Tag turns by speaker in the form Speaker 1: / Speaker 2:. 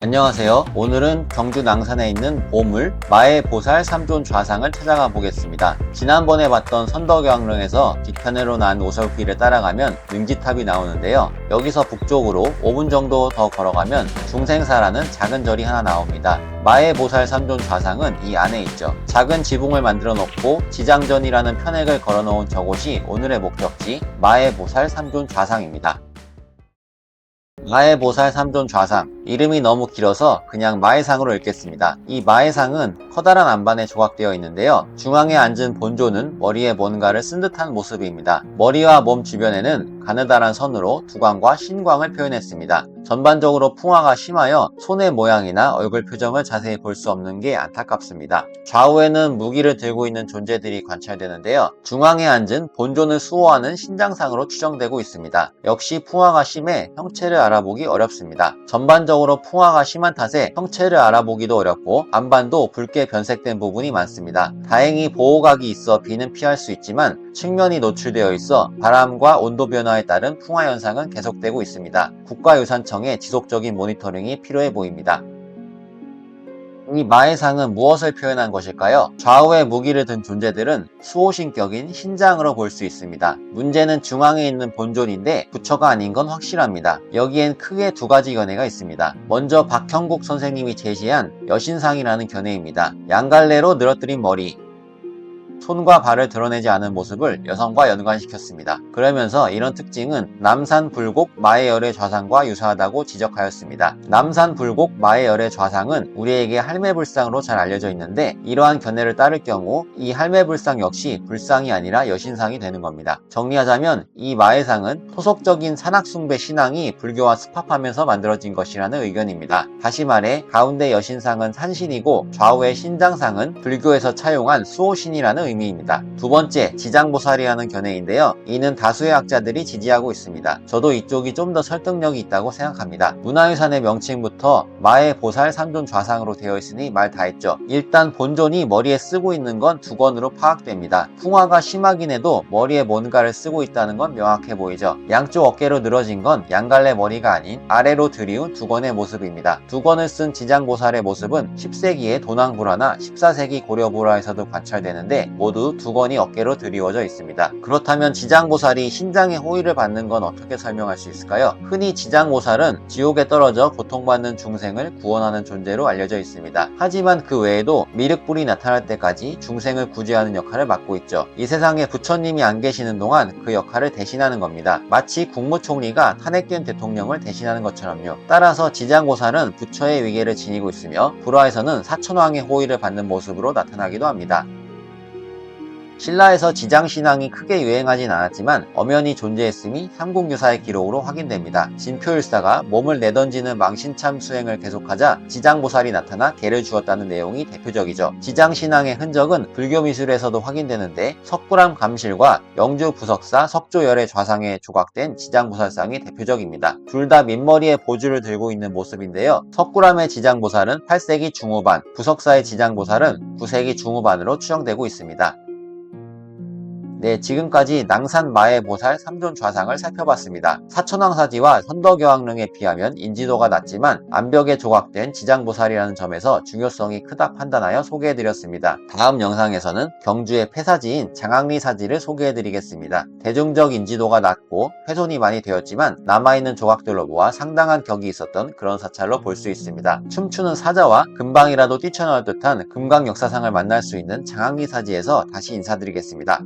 Speaker 1: 안녕하세요. 오늘은 경주 낭산에 있는 보물 마애보살 삼존 좌상을 찾아가 보겠습니다. 지난번에 봤던 선덕여왕릉에서 뒤편으로 난 오솔길을 따라가면 능지탑이 나오는데요. 여기서 북쪽으로 5분 정도 더 걸어가면 중생사라는 작은 절이 하나 나옵니다. 마애보살 삼존 좌상은 이 안에 있죠. 작은 지붕을 만들어 놓고 지장전이라는 편액을 걸어 놓은 저곳이 오늘의 목적지 마애보살 삼존 좌상입니다. 마애보살 삼존 좌상, 이름이 너무 길어서 그냥 마애상으로 읽겠습니다. 이 마애상은 커다란 안반에 조각되어 있는데요. 중앙에 앉은 본존은 머리에 뭔가를 쓴 듯한 모습입니다. 머리와 몸 주변에는 가느다란 선으로 두광과 신광을 표현했습니다. 전반적으로 풍화가 심하여 손의 모양이나 얼굴 표정을 자세히 볼 수 없는 게 안타깝습니다. 좌우에는 무기를 들고 있는 존재들이 관찰되는데요. 중앙에 앉은 본존을 수호하는 신장상으로 추정되고 있습니다. 역시 풍화가 심해 형체를 알아보기 어렵습니다. 전반적으로 풍화가 심한 탓에 형체를 알아보기도 어렵고 안반도 붉게 변색된 부분이 많습니다. 다행히 보호각이 있어 비는 피할 수 있지만 측면이 노출되어 있어 바람과 온도 변화에 따른 풍화 현상은 계속되고 있습니다. 국가유산청의 지속적인 모니터링이 필요해 보입니다. 이 마애상은 무엇을 표현한 것일까요? 좌우에 무기를 든 존재들은 수호신격인 신장으로 볼 수 있습니다. 문제는 중앙에 있는 본존인데 부처가 아닌 건 확실합니다. 여기엔 크게 두 가지 견해가 있습니다. 먼저 박형국 선생님이 제시한 여신상이라는 견해입니다. 양갈래로 늘어뜨린 머리, 손과 발을 드러내지 않은 모습을 여성과 연관시켰습니다. 그러면서 이런 특징은 남산불곡 마애열의 좌상과 유사하다고 지적하였습니다. 남산불곡 마애열의 좌상은 우리에게 할매불상으로 잘 알려져 있는데 이러한 견해를 따를 경우 이 할매불상 역시 불상이 아니라 여신상이 되는 겁니다. 정리하자면 이 마애상은 토속적인 산악숭배 신앙이 불교와 습합하면서 만들어진 것이라는 의견입니다. 다시 말해 가운데 여신상은 산신이고 좌우의 신장상은 불교에서 차용한 수호신이라는 의미입니다. 두 번째, 지장보살이라는 견해인데요. 이는 다수의 학자들이 지지하고 있습니다. 저도 이쪽이 좀 더 설득력이 있다고 생각합니다. 문화유산의 명칭부터 마애보살 삼존 좌상으로 되어 있으니 말 다 했죠. 일단 본존이 머리에 쓰고 있는 건 두건으로 파악됩니다. 풍화가 심하긴 해도 머리에 뭔가를 쓰고 있다는 건 명확해 보이죠. 양쪽 어깨로 늘어진 건 양갈래 머리가 아닌 아래로 들이운 두건의 모습입니다. 두건을 쓴 지장보살의 모습은 10세기의 도낭불화나 14세기 고려불화에서도 관찰되는데 모두 두건이 어깨로 드리워져 있습니다. 그렇다면 지장보살이 신장의 호의를 받는 건 어떻게 설명할 수 있을까요? 흔히 지장보살은 지옥에 떨어져 고통받는 중생을 구원하는 존재로 알려져 있습니다. 하지만 그 외에도 미륵불이 나타날 때까지 중생을 구제하는 역할을 맡고 있죠. 이 세상에 부처님이 안 계시는 동안 그 역할을 대신하는 겁니다. 마치 국무총리가 탄핵된 대통령을 대신하는 것처럼요. 따라서 지장보살은 부처의 위계를 지니고 있으며 불화에서는 사천왕의 호의를 받는 모습으로 나타나기도 합니다. 신라에서 지장신앙이 크게 유행하진 않았지만 엄연히 존재했음이 삼국유사의 기록으로 확인됩니다. 진표율사가 몸을 내던지는 망신참 수행을 계속하자 지장보살이 나타나 개를 주었다는 내용이 대표적이죠. 지장신앙의 흔적은 불교미술에서도 확인되는데 석굴암 감실과 영주 부석사 석조열의 좌상에 조각된 지장보살상이 대표적입니다. 둘 다 민머리에 보주를 들고 있는 모습인데요. 석굴암의 지장보살은 8세기 중후반, 부석사의 지장보살은 9세기 중후반으로 추정되고 있습니다. 네, 지금까지 낭산 마애보살 삼존 좌상을 살펴봤습니다. 사천왕사지와 선덕여왕릉에 비하면 인지도가 낮지만 암벽에 조각된 지장보살이라는 점에서 중요성이 크다 판단하여 소개해드렸습니다. 다음 영상에서는 경주의 폐사지인 장항리사지를 소개해드리겠습니다. 대중적 인지도가 낮고 훼손이 많이 되었지만 남아있는 조각들로 보아 상당한 격이 있었던 그런 사찰로 볼 수 있습니다. 춤추는 사자와 금방이라도 뛰쳐나올 듯한 금강 역사상을 만날 수 있는 장항리사지에서 다시 인사드리겠습니다.